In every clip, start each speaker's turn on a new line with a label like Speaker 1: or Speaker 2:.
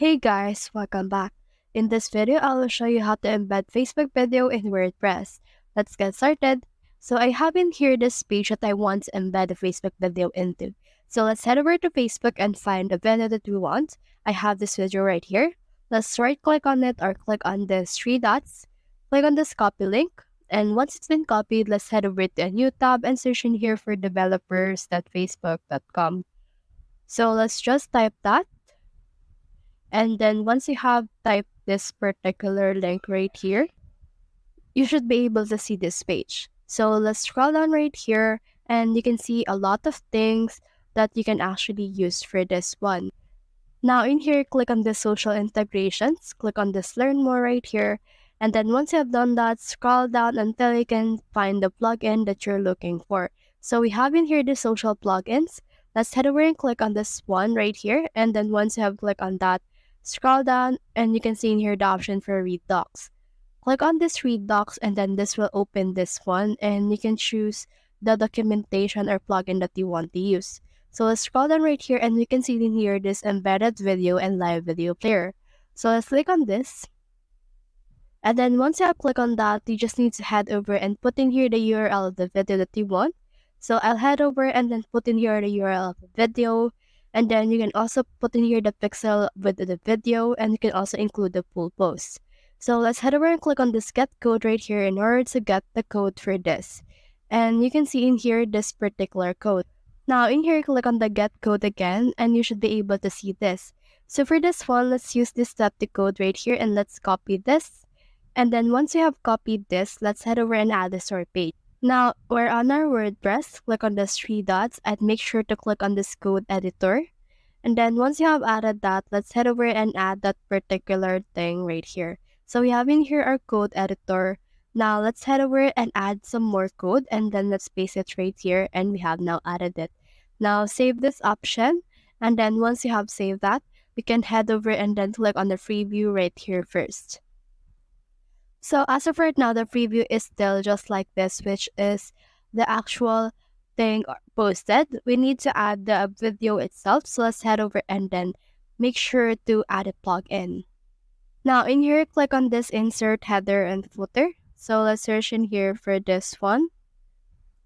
Speaker 1: Hey guys, welcome back. In this video, I will show you how to embed Facebook video in WordPress. Let's get started. So I have in here this page that I want to embed a Facebook video into. So let's head over to Facebook and find the video that we want. I have this video right here. Let's right click on it or click on the three dots. Click on this copy link. And once it's been copied, let's head over to a new tab and search in here for developers.facebook.com. So let's just type that. And then once you have typed this particular link right here, you should be able to see this page. So let's scroll down right here and you can see a lot of things that you can actually use for this one. Now in here, click on the social integrations, click on this learn more right here. And then once you have done that, scroll down until you can find the plugin that you're looking for. So we have in here the social plugins. Let's head over and click on this one right here. And then once you have clicked on that, scroll down and you can see in here the option for read docs. Click on this read docs and then this will open this one and you can choose the documentation or plugin that you want to use. So let's scroll down right here and we can see in here this embedded video and live video player. So let's click on this. And then once you have clicked on that, you just need to head over and put in here the URL of the video that you want. So I'll head over and then put in here the URL of the video. And then you can also put in here the pixel with the video and you can also include the full post. So let's head over and click on this get code right here in order to get the code for this. And you can see in here this particular code. Now in here, click on the get code again and you should be able to see this. So for this one, let's use this step to code right here and let's copy this. And then once you have copied this, let's head over and add this to our page. Now, we're on our WordPress, click on the three dots and make sure to click on this code editor. And then once you have added that, let's head over and add that particular thing right here. So we have in here our code editor. Now let's head over and add some more code and then let's paste it right here and we have now added it. Now save this option and then once you have saved that, we can head over and then click on the preview right here first. So as of right now, the preview is still just like this, which is the actual thing posted. We need to add the video itself. So let's head over and then make sure to add a plugin. Now in here, click on this insert header and footer. So let's search in here for this one.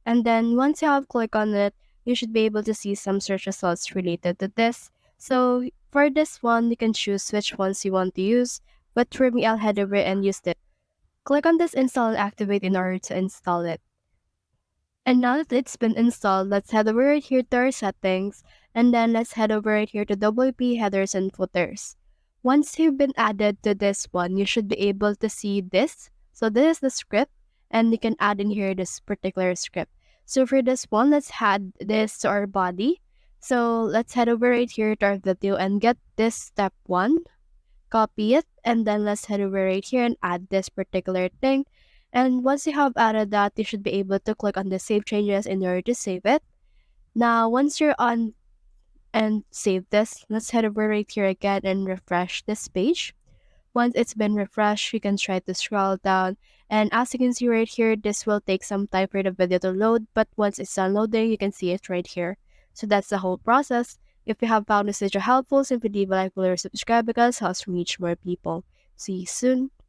Speaker 1: And then once you have clicked on it, you should be able to see some search results related to this. So for this one, you can choose which ones you want to use. But for me, I'll head over and use it. Click on this install and activate in order to install it. And now that it's been installed, let's head over right here to our settings. And then let's head over right here to WP headers and footers. Once you've been added to this one, you should be able to see this. So this is the script and you can add in here this particular script. So for this one, let's add this to our body. So let's head over right here to our video and get this step one. Copy it and then let's head over right here and add this particular thing. And once you have added that, you should be able to click on the save changes in order to save it. Now once you're on and save this, let's head over right here again and refresh this page. Once it's been refreshed, you can try to scroll down and as you can see right here, this will take some time for the video to load, but once it's done loading, you can see it right here. So that's the whole process. If you have found this video helpful, simply leave a like below or subscribe because it helps reach more people. See you soon.